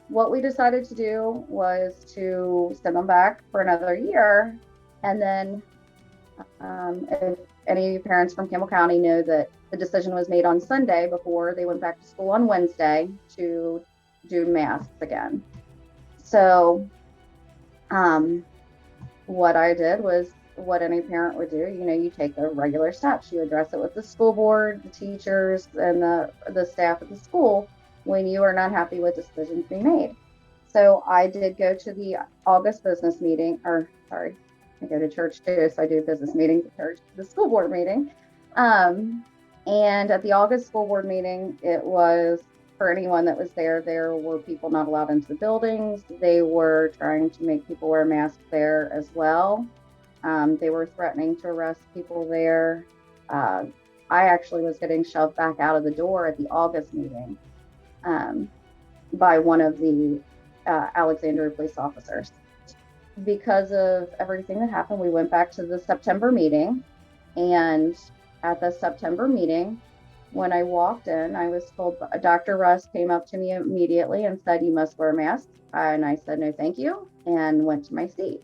what we decided to do was to send them back for another year. And then if any parents from Campbell County know that the decision was made on Sunday before they went back to school on Wednesday to do masks again. So what I did was what any parent would do. You take the regular steps. You address it with the school board, the teachers, and the staff at the school when you are not happy with decisions being made. So I did go to the August business meeting, or sorry, I go to church too, so I do business meetings at church, the school board meeting. And at the August school board meeting, it was for anyone that was there were people not allowed into the buildings. They were trying to make people wear masks there as well. They were threatening to arrest people there. I actually was getting shoved back out of the door at the August meeting by one of the Alexandria police officers. Because of everything that happened, we went back to the September meeting. And at the September meeting, when I walked in, I was told, Dr. Russ came up to me immediately and said, "You must wear a mask." And I said, "No, thank you," and went to my seat.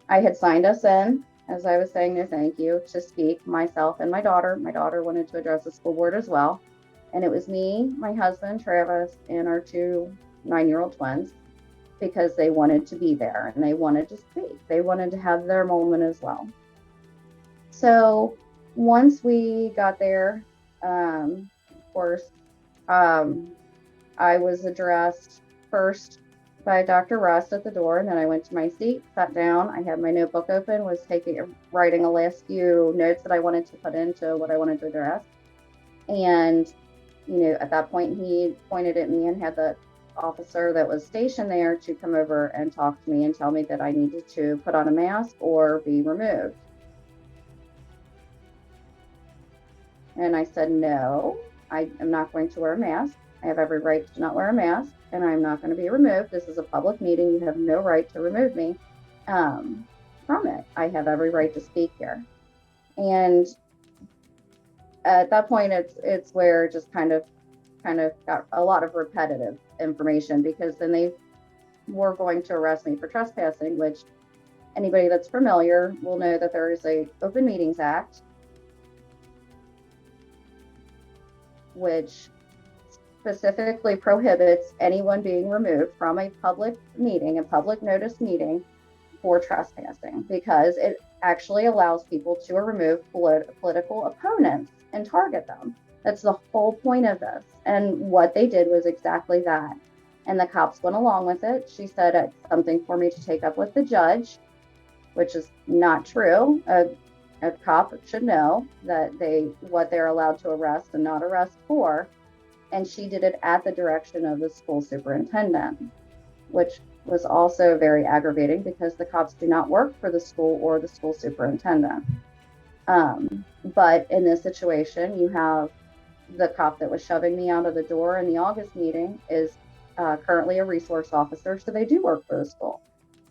I had signed us in, as I was saying, no, thank you, to speak, myself and my daughter. My daughter wanted to address the school board as well. And it was me, my husband, Travis, and our 2 9-year-old twins, because they wanted to be there and they wanted to speak. They wanted to have their moment as well. So once we got there, of course, I was addressed first by Dr. Russ at the door, and then I went to my seat, sat down. I had my notebook open, was writing a last few notes that I wanted to put into what I wanted to address. And, at that point, he pointed at me and had the officer that was stationed there to come over and talk to me and tell me that I needed to put on a mask or be removed. And I said, no, I am not going to wear a mask. I have every right to not wear a mask, and I'm not going to be removed. This is a public meeting. You have no right to remove me from it. I have every right to speak here. And at that point, it's where it just kind of got a lot of repetitive information, because then they were going to arrest me for trespassing, which anybody that's familiar will know that there is a Open Meetings Act, which specifically prohibits anyone being removed from a public meeting, a public notice meeting, for trespassing, because it actually allows people to remove political opponents and target them. That's the whole point of this. And what they did was exactly that. And the cops went along with it. She said it's something for me to take up with the judge, which is not true. A cop should know that what they're allowed to arrest and not arrest for. And she did it at the direction of the school superintendent, which was also very aggravating, because the cops do not work for the school or the school superintendent. But in this situation, you have the cop that was shoving me out of the door in the August meeting is currently a resource officer, so they do work for the school.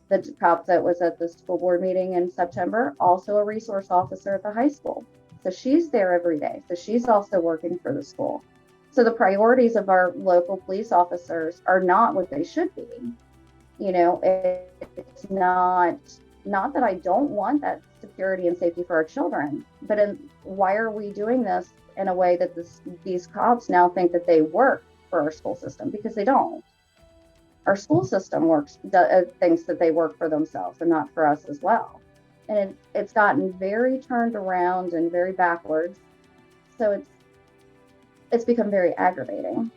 The cop that was at the school board meeting in September, also a resource officer at the high school. So she's there every day. So she's also working for the school. So the priorities of our local police officers are not what they should be. It's not that I don't want that security and safety for our children, but why are we doing this in a way that these cops now think that they work for our school system? Because they don't. Our school system thinks that they work for themselves and not for us as well. And it's gotten very turned around and very backwards. So it's become very aggravating.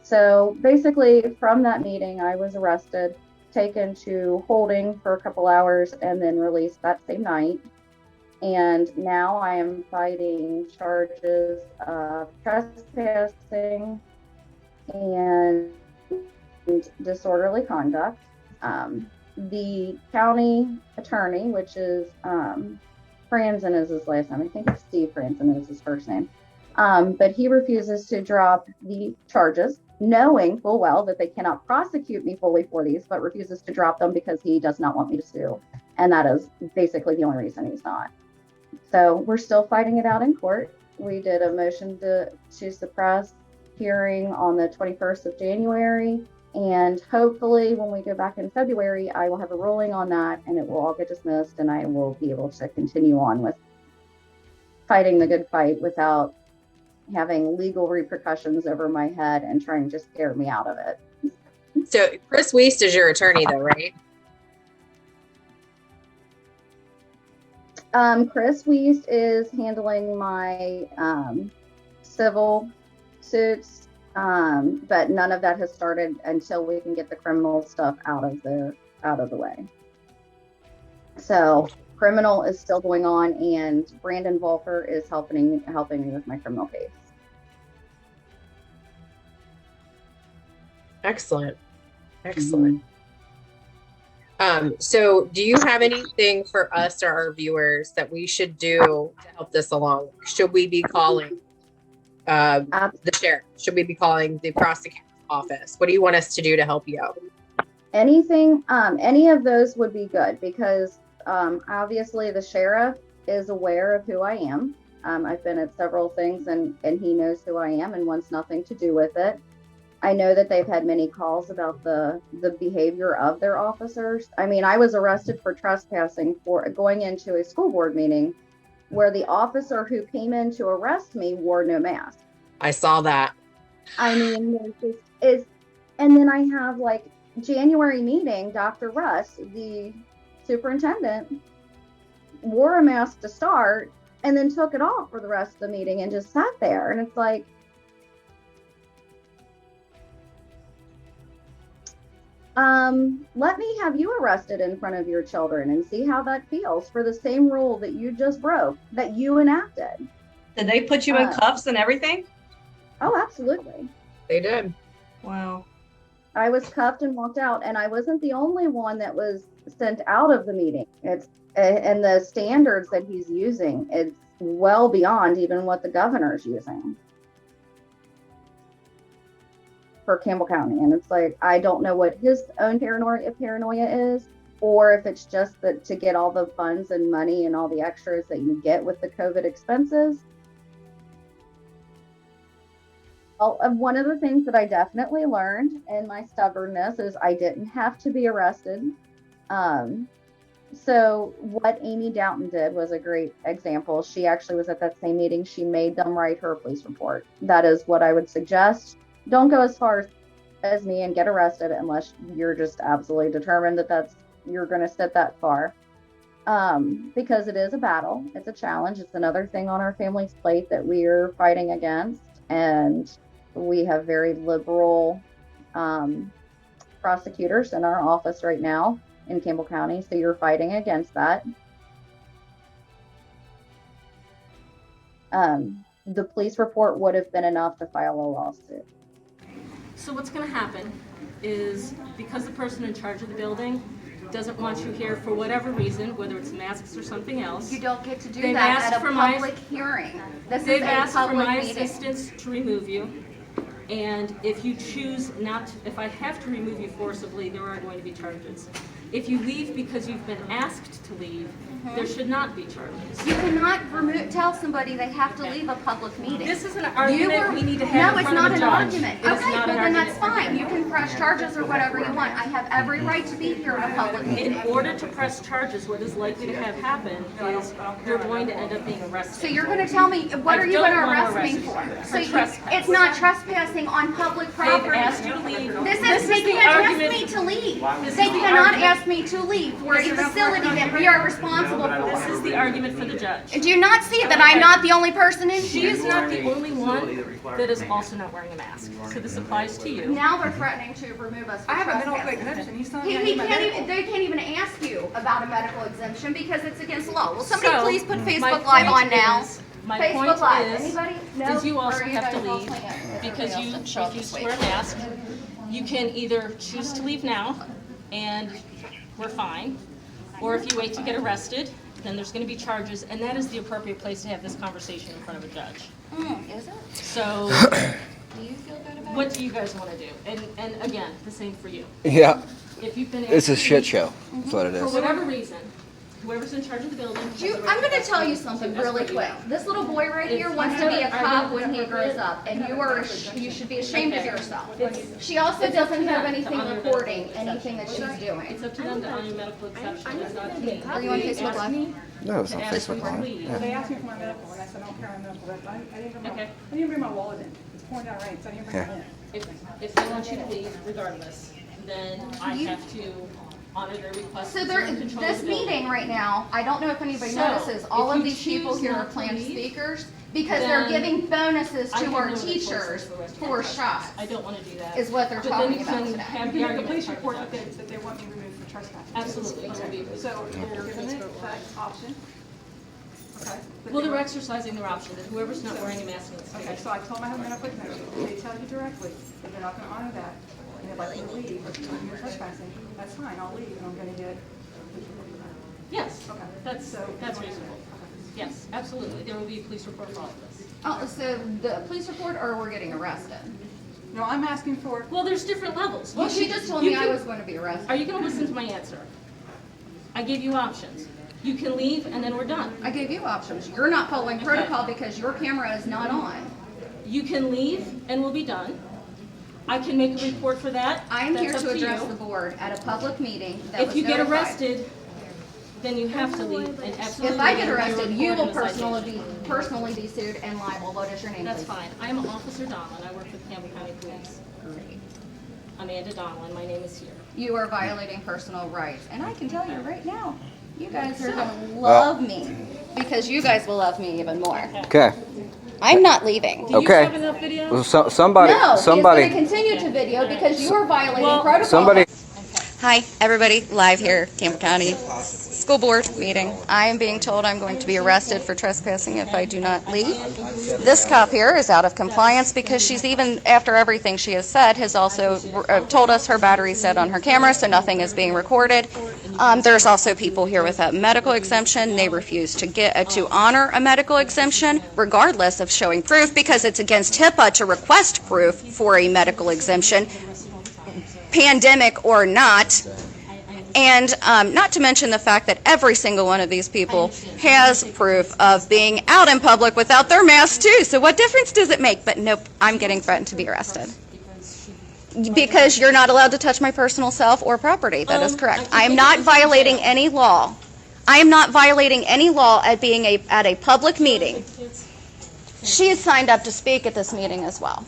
So basically, from that meeting, I was arrested, taken to holding for a couple hours, and then released that same night. And now I am fighting charges of trespassing and disorderly conduct. The county attorney, which is Franzen is his last name. I think it's Steve Franzen is his first name. But he refuses to drop the charges, knowing full well that they cannot prosecute me fully for these, but refuses to drop them because he does not want me to sue. And that is basically the only reason he's not. So we're still fighting it out in court. We did a motion to suppress hearing on the 21st of January. And hopefully when we go back in February, I will have a ruling on that and it will all get dismissed and I will be able to continue on with fighting the good fight without having legal repercussions over my head and trying to scare me out of it. So Chris Wiest is your attorney though, right? Chris Wiest is handling my civil suits, but none of that has started until we can get the criminal stuff out of the way. So criminal is still going on, and Brandon Volker is helping me with my criminal case. Excellent. So do you have anything for us or our viewers that we should do to help this along? Should we be calling the sheriff? Should we be calling the prosecutor's office? What do you want us to do to help you out? Anything, any of those would be good, because obviously the sheriff is aware of who I am. I've been at several things and he knows who I am and wants nothing to do with it. I know that they've had many calls about the behavior of their officers. I mean, I was arrested for trespassing for going into a school board meeting where the officer who came in to arrest me wore no mask. I saw that. I mean, it just is. And then I have like January meeting, Dr. Russ, the superintendent, wore a mask to start and then took it off for the rest of the meeting and just sat there. And it's like, let me have you arrested in front of your children and see how that feels for the same rule that you just broke, that you enacted. Did they put you in cuffs and everything? Oh, absolutely. They did. Wow. I was cuffed and walked out, and I wasn't the only one that was sent out of the meeting. It's and the standards that he's using, it's well beyond even what the governor's using for Campbell County. And it's like, I don't know what his own paranoia is, or if it's just that to get all the funds and money and all the extras that you get with the COVID expenses. One of the things that I definitely learned in my stubbornness is I didn't have to be arrested. So what Amy Doughton did was a great example. She actually was at that same meeting. She made them write her police report. That is what I would suggest. Don't go as far as me and get arrested unless you're just absolutely determined that you're going to sit that far. Because it is a battle. It's a challenge. It's another thing on our family's plate that we're fighting against. And we have very liberal prosecutors in our office right now in Campbell County. So you're fighting against that. The police report would have been enough to file a lawsuit. So what's going to happen is, because the person in charge of the building doesn't want you here for whatever reason, whether it's masks or something else. You don't get to do that at a public hearing. They've asked for my assistance to remove you. And if you choose not, if I have to remove you forcibly, there are going to be charges. If you leave because you've been asked to leave, there should not be charges. You cannot tell somebody they have to leave a public meeting. This is an argument we need to have in front of a judge. No, it's not an argument. Okay, well then that's fine. You can press charges or whatever you want. I have every right to be here in a public meeting. In order to press charges, what is likely to have happen is you're going to end up being arrested. So you're going to tell me, what are you going to arrest me for? So it's not trespassing on public property. They've asked you to leave. They can't ask me to leave. They cannot ask me to leave. We're a facility that we are responsible for. This is the argument for the judge. Do you not see that I'm not the only person in She here? is not the only one that is also not wearing a mask. So this applies to you. Now they're threatening to remove us for I have a medical trespassing. exemption. He's not They can't even ask you about a medical exemption because it's against the law. Will somebody So, please put my Facebook Live on point now? is- My Facebook point Live. is, Anybody? No? you also Or are you have to guys all leave playing? because you Everybody else show up refuse this to week. wear a mask. You can either choose to leave now and we're fine, or if you wait to get arrested, then there's going to be charges, and that is the appropriate place to have this conversation in front of a judge. Is it? So, Do you feel good about it? what do you guys want to do? And again, the same for you. Yeah, If you've been it's a asked to shit leave show. That's what it for is. whatever reason, whoever's in charge of the building. I'm going to tell you something really quick. This little boy right here wants to be a cop when he grows up, and you should be ashamed of yourself. She also doesn't have anything recording anything that she's doing. It's up to them to honor medical exception. It's not to me. Are you on Facebook Live? No, it's on Facebook Live. Yeah. They asked me for my medical, and I said, I don't care my medical, but I didn't bring my wallet in. It's pouring down rain, so I didn't bring it in. If they want you to leave, regardless, then I have to honor their request. So to control this the building. meeting right now, I don't know if anybody So, notices, all if of you these people choose here are not to planned leave, speakers because they're then giving bonuses I to have our no recourse teachers for the rest of for the shots, I don't want to do that. is what they're But then talking you about can today. have You the can have the argument police part report of it. that they want me removed for trespassing. Absolutely. So they're given it that option. Okay. But Well, they they're want- exercising their option, that whoever's not wearing a mask in the Okay, street. so I told them I have a medical exemption. They tell you directly that they're not gonna honor that, and they'd like me to leave, or you're trespassing, that's fine, I'll leave, and I'm gonna get. Yes, Okay. that's reasonable. Yes, absolutely. There will be a police report for all of this. Oh, so the police report or we're getting arrested? No, I'm asking for, Well, there's different levels. Well, You she can- just told you me I can- was going to be arrested. Are you going to listen to my answer? I gave you options. You can leave and then we're done. I gave you options. You're not following protocol because your camera is not on. You can leave and we'll be done. I can make a report for that. I am here That's to up address you. the board at a public meeting that If was you get notified. arrested, then you have to leave and absolutely. If I get give arrested, a you report will and a citation. personally be sued and liable. What is your name, That's please? fine. I'm Officer Donlin. I work for the Campbell County Police. Amanda Donlin. My name is here. You are violating personal rights. And I can tell you right now, you guys are going to love me because you guys will love me even more. Okay. I'm not leaving. Do you Okay. have enough video? Well, somebody, No, somebody, he's going to continue to video because you are violating protocol. somebody. Hi, everybody. Live here, Campbell County School Board meeting. I am being told I'm going to be arrested for trespassing if I do not leave. This cop here is out of compliance because she's even, after everything she has said, has also told us her battery's set on her camera, so nothing is being recorded. There's also people here without medical exemption. They refuse to honor a medical exemption, regardless of showing proof, because it's against HIPAA to request proof for a medical exemption, pandemic or not. And not to mention the fact that every single one of these people has proof of being out in public without their mask too. So what difference does it make? But nope, I'm getting threatened to be arrested. Because you're not allowed to touch my personal self or property. That is correct. I am not violating any law. I am not violating any law at being at a public meeting. She is signed up to speak at this meeting as well.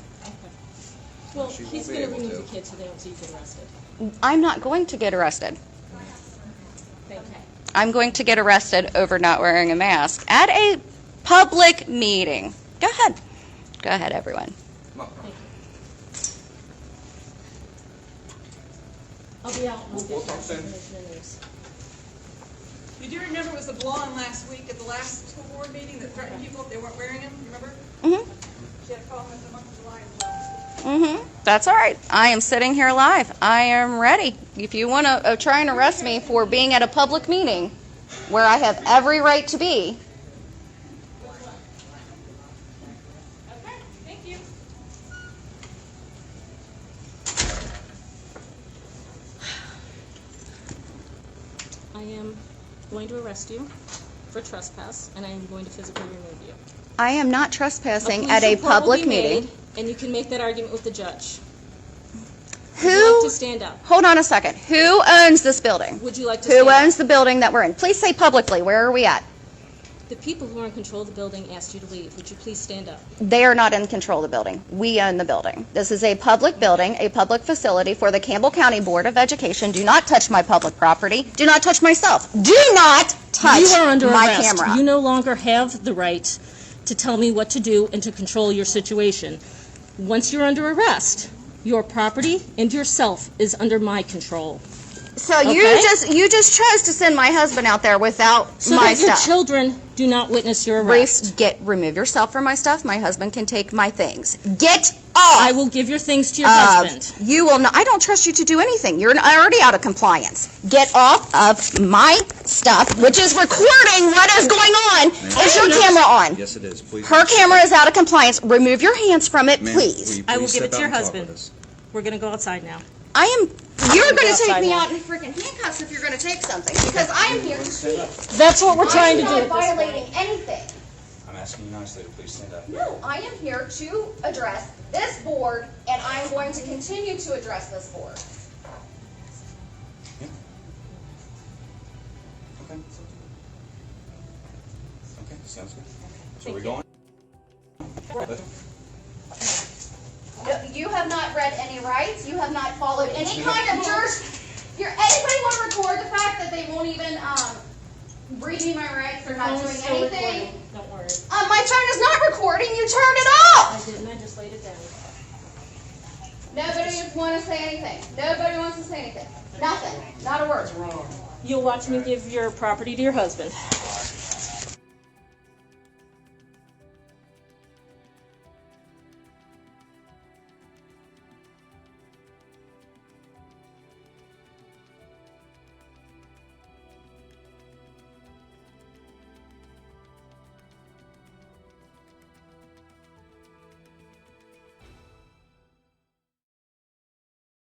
Well, he's going to remove the kids so they don't see you get arrested. I'm not going to get arrested. Okay. I'm going to get arrested over not wearing a mask at a public meeting. Go ahead. Go ahead, everyone. I'll be out. We'll talk soon. You do remember it was the blonde last week at the last school board meeting that threatened people if they weren't wearing them? Remember? Mm-hmm. She had a call in the month of July as well. Mm-hmm. That's all right. I am sitting here live. I am ready. If you want to try and arrest me for being at a public meeting where I have every right to be, Okay, thank you. I am going to arrest you for trespass, and I am going to physically remove you. I am not trespassing police at a report will public be made, meeting. And you can make that argument with the judge. Would you like Who? to stand up? Hold on a second. Who owns this building? Would you like to Who stand up? owns the building that we're in? Please say publicly. Where are we at? The people who are in control of the building asked you to leave. Would you please stand up? They are not in control of the building. We own the building. This is a public building, a public facility for the Campbell County Board of Education. Do not touch my public property. Do not touch myself. Do not touch You are under my arrest. camera. You no longer have the right to tell me what to do and to control your situation. Once you're under arrest, your property and yourself is under my control. So Okay. you just chose to send my husband out there without So my that your stuff. children do not witness your arrest. Remove yourself from my stuff. My husband can take my things. Get off. I will give your things to your husband. You will not. I don't trust you to do anything. You're already out of compliance. Get off of my stuff, which is recording what is going on. Is your camera on? Yes, it is. Please. Her camera is out of compliance. Remove your hands from it, Ma'am, please. will you I will please give step it to out your and talk husband. with us? We're going to go outside now. You're going to take me out in freaking handcuffs if you're going to take something, because I am here to speak. That's what we're trying to do I'm at not this point. violating anything. I'm asking you nicely to please stand up. No, I am here to address this board, and I'm going to continue to address this board. Yeah. Okay. Okay, sounds good. So we're going? You have not read any rights. You have not followed any kind of anybody want to record the fact that they won't even read me my rights? They're not doing anything. Don't worry. My phone is not recording. You turned it off. I didn't. I just laid it down. Nobody wants to say anything. Nobody wants to say anything. Nothing. Not a word. You'll watch me give your property to your husband.